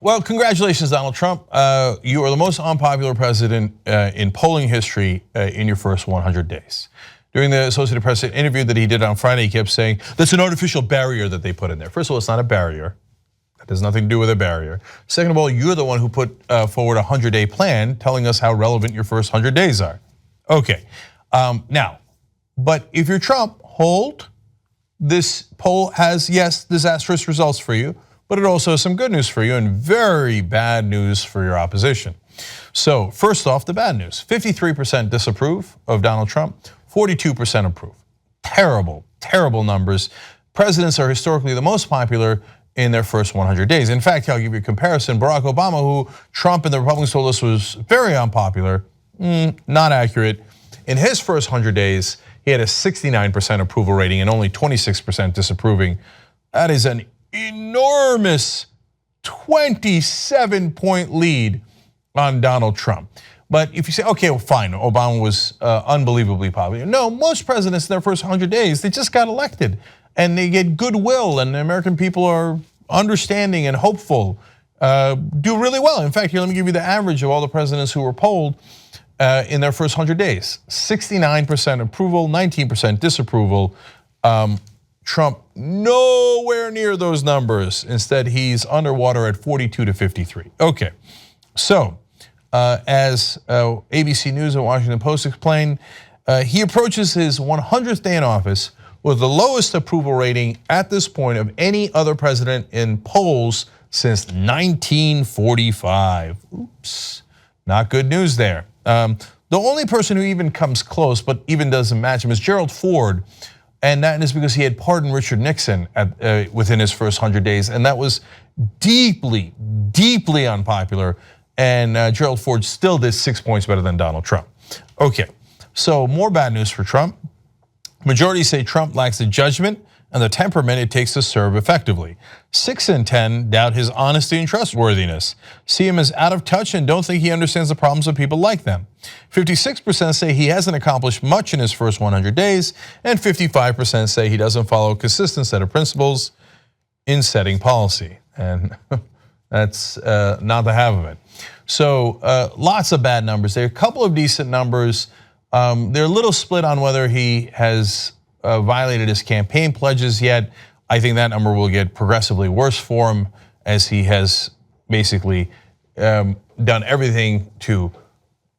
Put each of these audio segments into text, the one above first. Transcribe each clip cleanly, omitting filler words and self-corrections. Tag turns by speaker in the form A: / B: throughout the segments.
A: Well, congratulations, Donald Trump. You are the most unpopular president in polling history in your first 100 days. During the Associated Press interview that he did on Friday, he kept saying, that's an artificial barrier that they put in there. First of all, it's not a barrier. That has nothing to do with a barrier. Second of all, you're the one who put forward a 100-day plan telling us how relevant your first 100 days are. Okay, now, but if you're Trump, hold. This poll has, yes, disastrous results for you, but it also has some good news for you and very bad news for your opposition. So first off, the bad news, 53% disapprove of Donald Trump, 42% approve. Terrible, terrible numbers. Presidents are historically the most popular in their first 100 days. In fact, I'll give you a comparison. Barack Obama, who Trump and the Republicans told us was very unpopular, not accurate. In his first 100 days, he had a 69% approval rating and only 26% disapproving. That is an enormous 27-point lead on Donald Trump. But if you say, okay, well, fine, Obama was unbelievably popular. No, most presidents in their first 100 days, they just got elected and they get goodwill and the American people are understanding and hopeful, do really well. In fact, here, let me give you the average of all the presidents who were polled in their first 100 days. 69% approval, 19% disapproval. Trump nowhere near those numbers. Instead, he's underwater at 42 to 53. Okay, so as ABC News and Washington Post explained, he approaches his 100th day in office with the lowest approval rating at this point of any other president in polls since 1945. Oops, not good news there. The only person who even comes close, but even doesn't match him, is Gerald Ford. And that is because he had pardoned Richard Nixon within his first 100 days. And that was deeply, deeply unpopular. And Gerald Ford still did 6 points better than Donald Trump. Okay, so more bad news for Trump. Majority say Trump lacks the judgment and the temperament it takes to serve effectively. 6 in 10 doubt his honesty and trustworthiness, see him as out of touch and don't think he understands the problems of people like them. 56% say he hasn't accomplished much in his first 100 days, and 55% say he doesn't follow a consistent set of principles in setting policy. And that's not the half of it. So lots of bad numbers. There are a couple of decent numbers. They're a little split on whether he has violated his campaign pledges yet. I think that number will get progressively worse for him as he has basically done everything to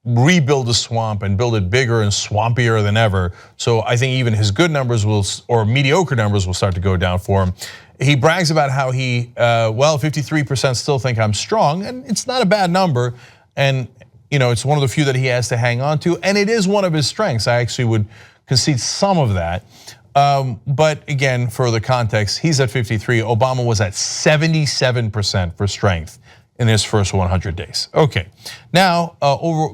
A: rebuild the swamp and build it bigger and swampier than ever. So I think even his good numbers will, or mediocre numbers will start to go down for him. He brags about how he, well, 53% still think I'm strong, and it's not a bad number. And it's one of the few that he has to hang on to, and it is one of his strengths. I actually would concede some of that. But again, for the context, he's at 53. Obama was at 77% for strength in his first 100 days. Okay, now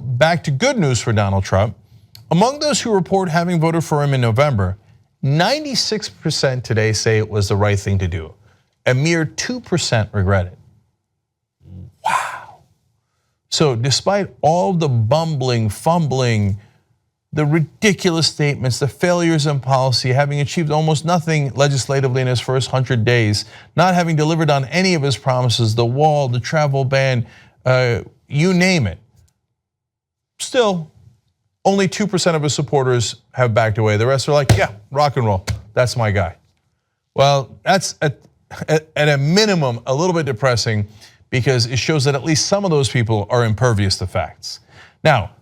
A: back to good news for Donald Trump. Among those who report having voted for him in November, 96% today say it was the right thing to do. A mere 2% regret it. Wow. So despite all the bumbling, fumbling, the ridiculous statements, the failures in policy, having achieved almost nothing legislatively in his first 100 days, not having delivered on any of his promises, the wall, the travel ban, you name it. Still, only 2% of his supporters have backed away. The rest are like, yeah, rock and roll, that's my guy. Well, that's at a minimum a little bit depressing because it shows that at least some of those people are impervious to facts. Now,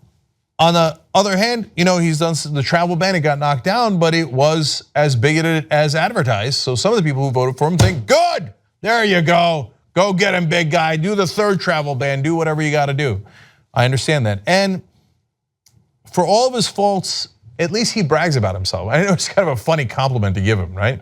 A: on the other hand, he's done the travel ban, it got knocked down, but it was as bigoted as advertised. So some of the people who voted for him think, good, there you go. Go get him, big guy, do the third travel ban, do whatever you gotta do. I understand that. And for all of his faults, at least he brags about himself. I know it's kind of a funny compliment to give him, right?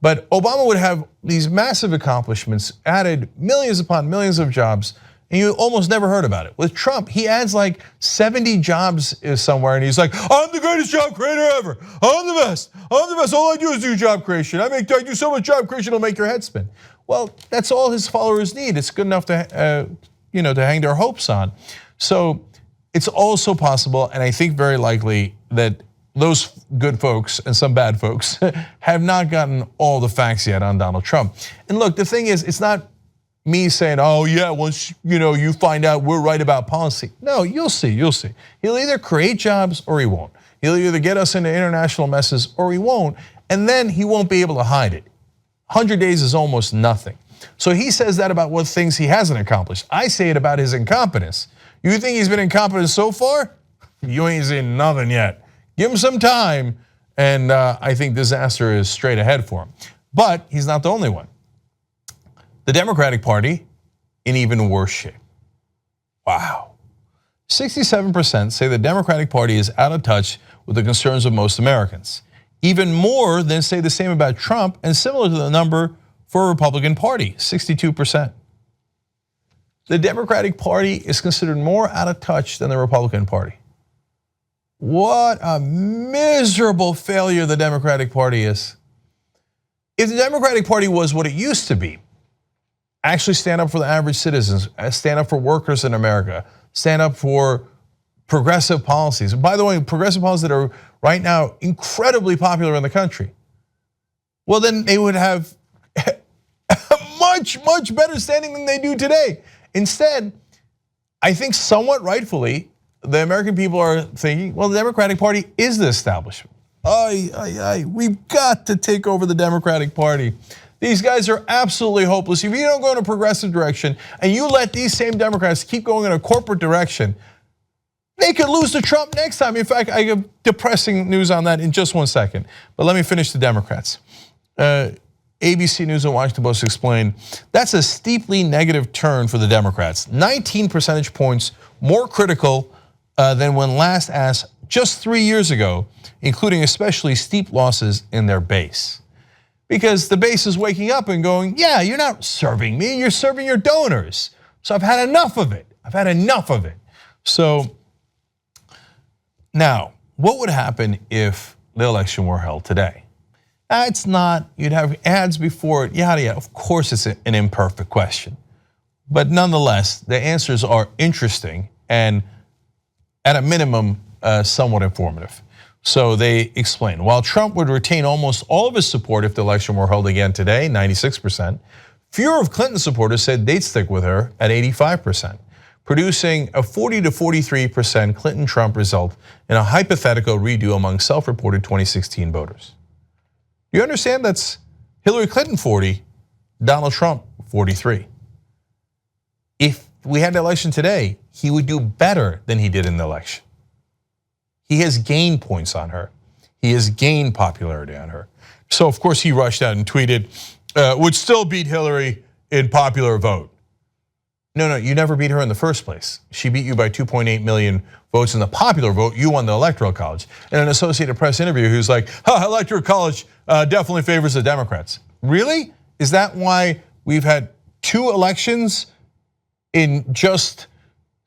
A: But Obama would have these massive accomplishments, added millions upon millions of jobs, and you almost never heard about it. With Trump, he adds like 70 jobs somewhere, and he's like, I'm the greatest job creator ever. I'm the best. I'm the best. All I do is do job creation. I do so much job creation, it'll make your head spin. Well, that's all his followers need. It's good enough to, to hang their hopes on. So it's also possible, and I think very likely, that those good folks and some bad folks have not gotten all the facts yet on Donald Trump. And look, the thing is, it's not me saying, oh yeah, once you find out we're right about policy. No, you'll see. He'll either create jobs or he won't. He'll either get us into international messes or he won't, and then he won't be able to hide it. 100 days is almost nothing. So he says that about what things he hasn't accomplished. I say it about his incompetence. You think he's been incompetent so far? You ain't seen nothing yet. Give him some time, and I think disaster is straight ahead for him. But he's not the only one. The Democratic Party in even worse shape. Wow. 67% say the Democratic Party is out of touch with the concerns of most Americans. Even more than say the same about Trump, and similar to the number for a Republican Party, 62%. The Democratic Party is considered more out of touch than the Republican Party. What a miserable failure the Democratic Party is. If the Democratic Party was what it used to be, actually stand up for the average citizens, stand up for workers in America, stand up for progressive policies. And by the way, progressive policies that are right now incredibly popular in the country. Well, then they would have a much better standing than they do today. Instead, I think somewhat rightfully, the American people are thinking, well, the Democratic Party is the establishment. We've got to take over the Democratic Party. These guys are absolutely hopeless. If you don't go in a progressive direction and you let these same Democrats keep going in a corporate direction, they could lose to Trump next time. In fact, I have depressing news on that in just 1 second. But let me finish the Democrats. ABC News and Washington Post explained that's a steeply negative turn for the Democrats. 19 percentage points more critical than when last asked just 3 years ago, including especially steep losses in their base. Because the base is waking up and going, yeah, you're not serving me, you're serving your donors. So I've had enough of it. So now, what would happen if the election were held today? It's not, you'd have ads before it, yada yada. Of course it's an imperfect question. But nonetheless, the answers are interesting and at a minimum, somewhat informative. So they explain, while Trump would retain almost all of his support if the election were held again today, 96%, fewer of Clinton's supporters said they'd stick with her at 85%, producing a 40 to 43% Clinton-Trump result in a hypothetical redo among self-reported 2016 voters. You understand that's Hillary Clinton 40, Donald Trump 43. If we had the election today, he would do better than he did in the election. He has gained points on her. He has gained popularity on her. So of course he rushed out and tweeted, would still beat Hillary in popular vote. No, you never beat her in the first place. She beat you by 2.8 million votes in the popular vote. You won the Electoral College. In an Associated Press interview, he was like, Electoral College definitely favors the Democrats. Really? Is that why we've had 2 elections in just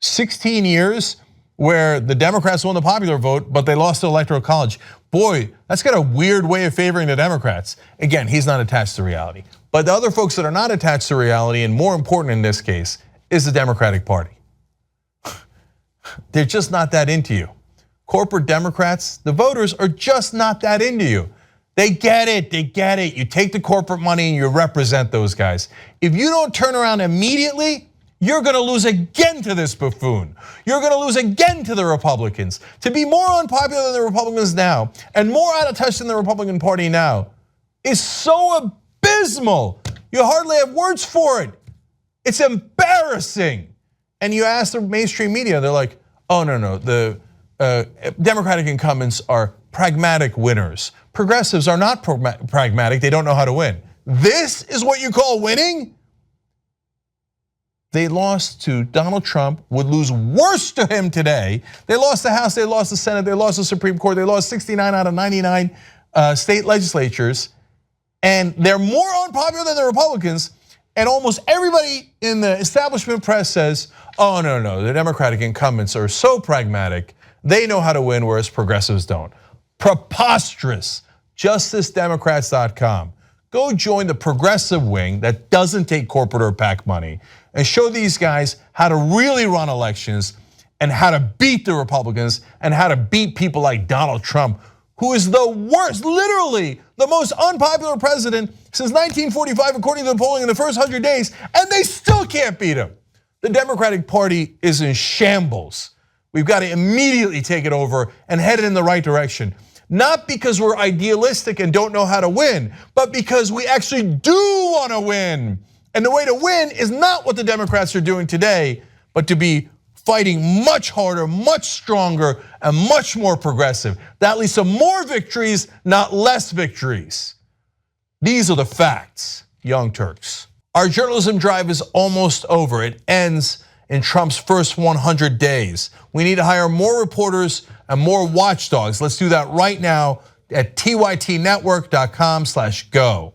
A: 16 years where the Democrats won the popular vote, but they lost the Electoral College? Boy, that's got a weird way of favoring the Democrats. Again, he's not attached to reality. But the other folks that are not attached to reality, and more important in this case, is the Democratic Party. They're just not that into you. Corporate Democrats, the voters are just not that into you. They get it. You take the corporate money and you represent those guys. If you don't turn around immediately, you're gonna lose again to this buffoon. You're gonna lose again to the Republicans. To be more unpopular than the Republicans now and more out of touch than the Republican Party now is so abysmal. You hardly have words for it. It's embarrassing. And you ask the mainstream media, they're like, oh no, the Democratic incumbents are pragmatic winners. Progressives are not pragmatic, they don't know how to win. This is what you call winning? They lost to Donald Trump, would lose worse to him today. They lost the House, they lost the Senate, they lost the Supreme Court, they lost 69 out of 99 state legislatures. And they're more unpopular than the Republicans. And almost everybody in the establishment press says, oh no, the Democratic incumbents are so pragmatic, they know how to win, whereas progressives don't. Preposterous. JusticeDemocrats.com. Go join the progressive wing that doesn't take corporate or PAC money and show these guys how to really run elections and how to beat the Republicans and how to beat people like Donald Trump, who is the worst, literally the most unpopular president since 1945, according to the polling in the first 100 days, and they still can't beat him. The Democratic Party is in shambles. We've got to immediately take it over and head it in the right direction. Not because we're idealistic and don't know how to win, but because we actually do want to win. And the way to win is not what the Democrats are doing today, but to be fighting much harder, much stronger, and much more progressive. That leads to more victories, not less victories. These are the facts, Young Turks. Our journalism drive is almost over. It ends in Trump's first 100 days. We need to hire more reporters and more watchdogs. Let's do that right now at tytnetwork.com/go.